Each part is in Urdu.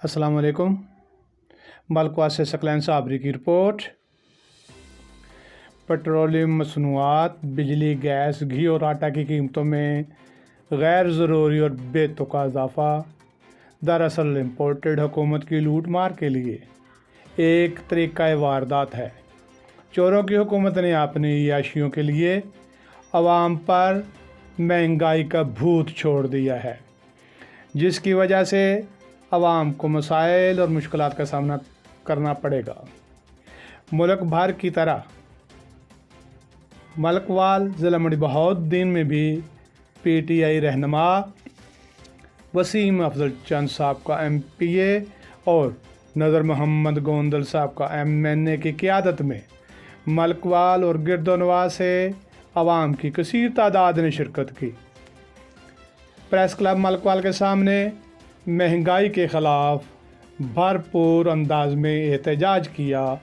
السلام علیکم۔ ملکواس سے ثقلین صابری کی رپورٹ۔ پیٹرولیم مصنوعات، بجلی، گیس، گھی اور آٹا کی قیمتوں میں غیر ضروری اور بے تکا اضافہ دراصل امپورٹڈ حکومت کی لوٹ مار کے لیے ایک طریقہ واردات ہے۔ چوروں کی حکومت نے اپنی عیاشیوں کے لیے عوام پر مہنگائی کا بھوت چھوڑ دیا ہے، جس کی وجہ سے عوام کو مسائل اور مشکلات کا سامنا کرنا پڑے گا۔ ملک بھر کی طرح ملکوال ضلع منڈی بہاؤالدین میں بھی پی ٹی آئی رہنما وسیم افضل چند صاحب کا MPA اور نذر محمد گوندل صاحب کا MNA کی قیادت میں ملکوال اور گرد و نواح سے عوام کی کثیر تعداد نے شرکت کی۔ پریس کلب ملکوال کے سامنے مہنگائی کے خلاف بھرپور انداز میں احتجاج کیا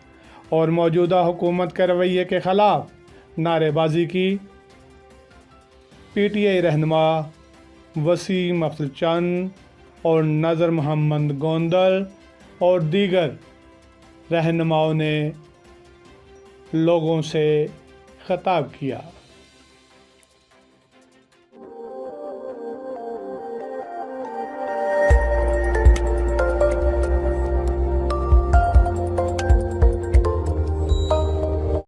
اور موجودہ حکومت کے رویے کے خلاف نعرے بازی کی۔ PTI رہنما وسیم افضل چند اور نذر محمد گوندل اور دیگر رہنماؤں نے لوگوں سے خطاب کیا۔